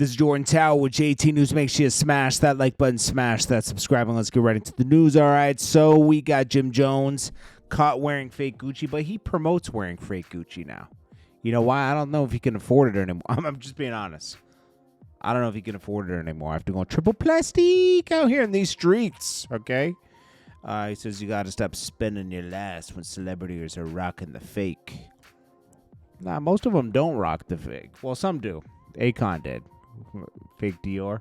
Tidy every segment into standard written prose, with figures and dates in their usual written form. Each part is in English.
This is Jordan Tower with JT News. Make sure you smash that like button, smash that subscribe, and let's get right into the news. All right, so we got Jim Jones caught wearing fake Gucci, but he promotes wearing fake Gucci now. You know why? I don't know if he can afford it anymore. I'm just being honest. I don't know if he can afford it anymore. I have to go triple plastic out here in these streets, okay? He says you got to stop spending your last when celebrities are rocking the fake. Nah, most of them don't rock the fake. Well, some do. Akon did. Fake Dior.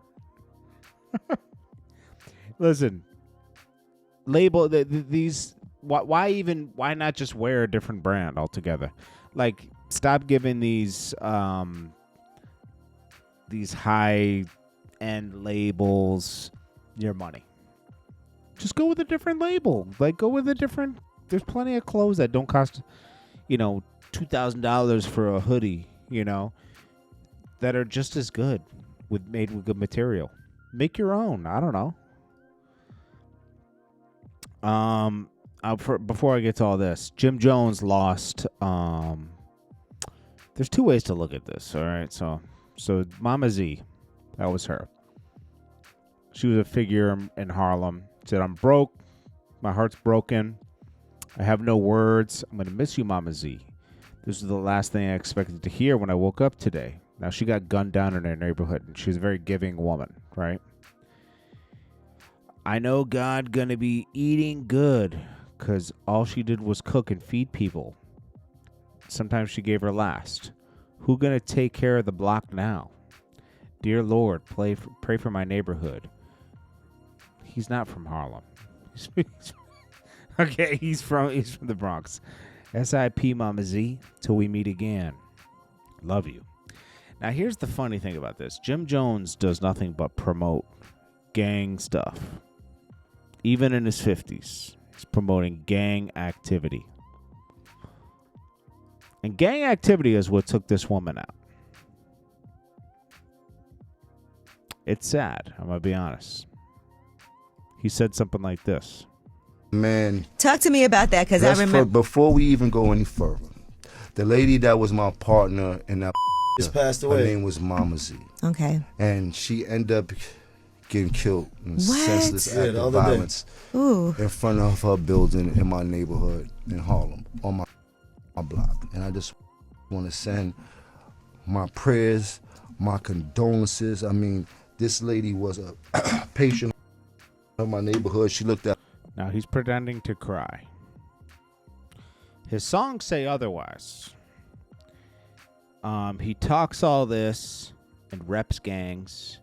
Listen, label these. Why not just wear a different brand altogether? Like, stop giving these high end labels your money. Just go with a different label. Like, go with a different. There's plenty of clothes that don't cost, $2,000 for a hoodie. That are just as good, made with good material. Make your own. I don't know. Before I get to all this, Jim Jones lost. There's two ways to look at this. All right, so Mama Z, that was her. She was a figure in Harlem. Said, "I'm broke. My heart's broken. I have no words. I'm gonna miss you, Mama Z. This is the last thing I expected to hear when I woke up today." Now, she got gunned down in her neighborhood, and she's a very giving woman, right? "I know God gonna be eating good, because all she did was cook and feed people. Sometimes she gave her last. Who gonna take care of the block now? Dear Lord, pray for my neighborhood." He's not from Harlem. Okay, he's from the Bronx. SIP, Mama Z, till we meet again. Love you. Now, here's the funny thing about this. Jim Jones does nothing but promote gang stuff. Even in his 50s, he's promoting gang activity. And gang activity is what took this woman out. It's sad, I'm going to be honest. He said something like this. Man. Talk to me about that, because I remember. Before we even go any further, the lady that was my partner in that just passed away. Her name was Mama Z. Okay. And she ended up getting killed in senseless act of violence in front of her building in my neighborhood in Harlem on my block. And I just want to send my prayers, my condolences. I mean, this lady was a patient of my neighborhood. She looked at. Now he's pretending to cry. His songs say otherwise. He talks all this and reps gangs.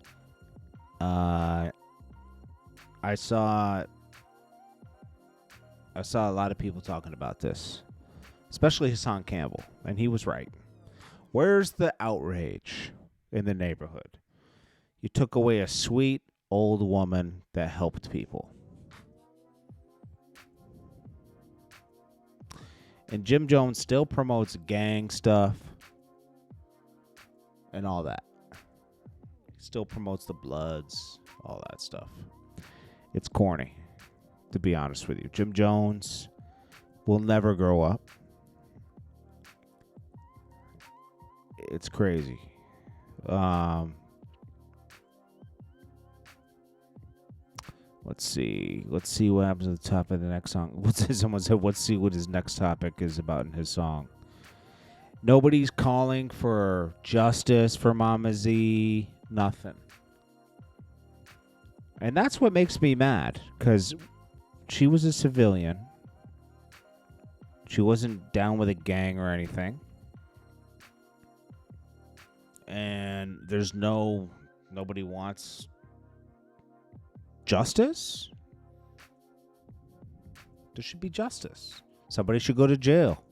I saw a lot of people talking about this, especially Hassan Campbell, and he was right. Where's the outrage in the neighborhood? You took away a sweet old woman that helped people. And Jim Jones still promotes gang stuff and all that. He still promotes the Bloods, all that stuff. It's corny, to be honest with you. Jim Jones will never grow up. It's crazy. Let's see what happens at the top of the next song. Someone said, let's see what his next topic is about in his song. Nobody's calling for justice for Mama Z. Nothing. And that's what makes me mad, because she was a civilian. She wasn't down with a gang or anything. And there's nobody wants justice? There should be justice. Somebody should go to jail.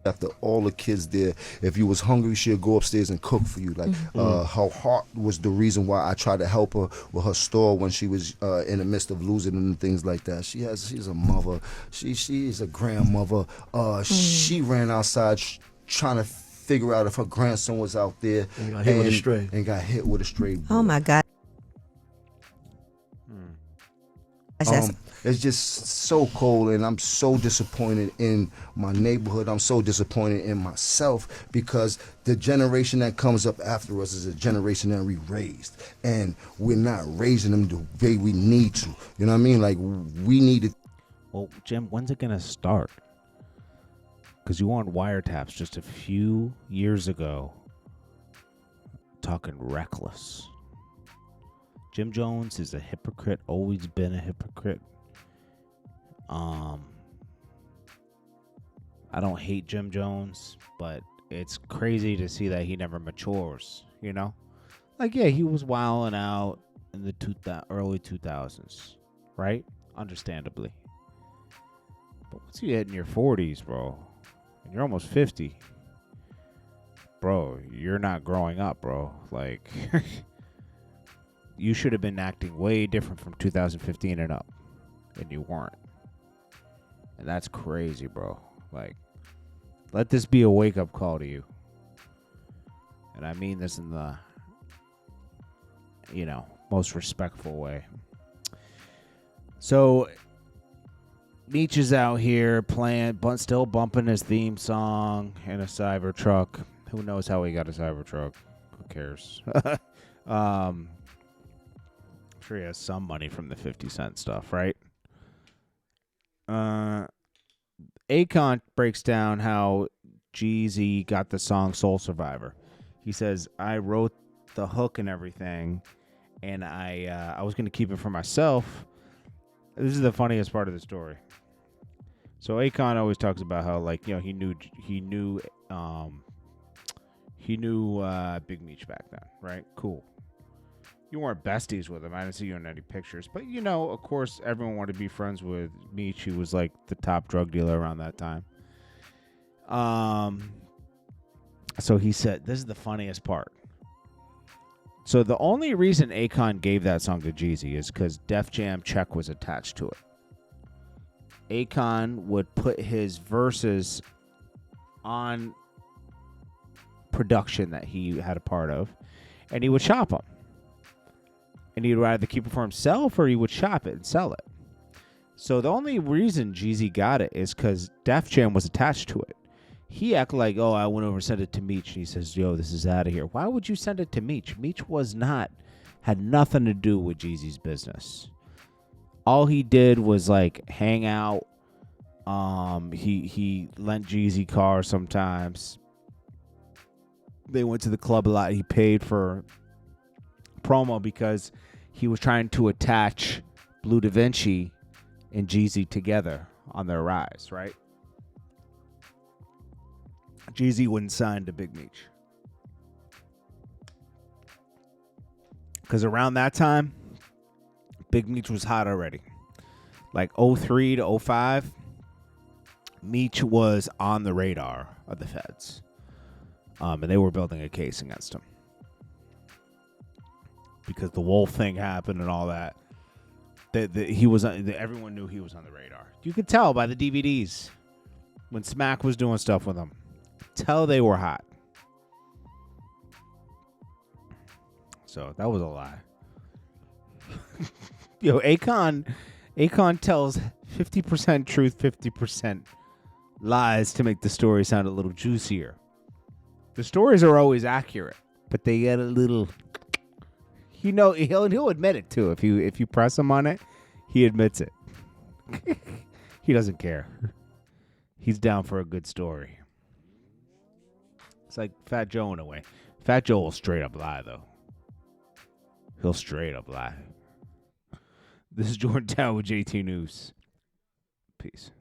After all the kids there, if you was hungry, she'd go upstairs and cook for you. Like her heart was the reason why I tried to help her with her store when she was in the midst of losing and things like that. She's a mother. She's a grandmother. She ran outside trying to figure out if her grandson was out there and got hit with a stray. And got hit with a stray bullet. Oh my God. It's just so cold, and I'm so disappointed in my neighborhood. I'm so disappointed in myself because the generation that comes up after us is a generation that we raised, and we're not raising them the way we need to. You know what I mean? Like, we need to. Well, Jim, when's it gonna start? Because you were on wiretaps just a few years ago, talking reckless. Jim Jones is a hypocrite, always been a hypocrite. I don't hate Jim Jones, but it's crazy to see that he never matures, you know? Like, yeah, he was wilding out in the early 2000s, right? Understandably. But once you hit in your 40s, bro, and you're almost 50, bro, you're not growing up, bro. Like... You should have been acting way different from 2015 and up, and you weren't. And that's crazy, bro. Like, let this be a wake-up call to you. And I mean this in the, most respectful way. So, MEECH is out here playing, still bumping his theme song in a Cybertruck. Who knows how he got a Cybertruck? Who cares? Sure he has some money from the 50 Cent stuff, right? Akon breaks down how Jeezy got the song Soul Survivor. He says, I wrote the hook and everything, and I was going to keep it for myself. This is the funniest part of the story. So Akon always talks about how, like, he knew Big MEECH back then, right? Cool. You weren't besties with him. I didn't see you in any pictures. But, of course, everyone wanted to be friends with MEECH. He was, like, the top drug dealer around that time. So he said, this is the funniest part. So the only reason Akon gave that song to Jeezy is because Def Jam check was attached to it. Akon would put his verses on production that he had a part of, and he would shop them. And he'd either keep it for himself or he would shop it and sell it. So the only reason Jeezy got it is because Def Jam was attached to it. He acted like, oh, I went over and sent it to MEECH. And he says, yo, this is out of here. Why would you send it to MEECH? MEECH had nothing to do with Jeezy's business. All he did was, like, hang out. He lent Jeezy cars sometimes. They went to the club a lot. He paid for promo because he was trying to attach Blue Da Vinci and Jeezy together on their rise, right? Jeezy wouldn't sign to Big MEECH. Because around that time, Big MEECH was hot already. Like 03 to 05, MEECH was on the radar of the feds. And they were building a case against him. Because the Wolf thing happened and all that. Everyone knew he was on the radar. You could tell by the DVDs when Smack was doing stuff with him. Tell they were hot. So that was a lie. Yo, Akon tells 50% truth, 50% lies to make the story sound a little juicier. The stories are always accurate, but they get a little. He'll admit it too. If you press him on it, he admits it. He doesn't care. He's down for a good story. It's like Fat Joe in a way. Fat Joe will straight up lie though. He'll straight up lie. This is JordanTower with JT News. Peace.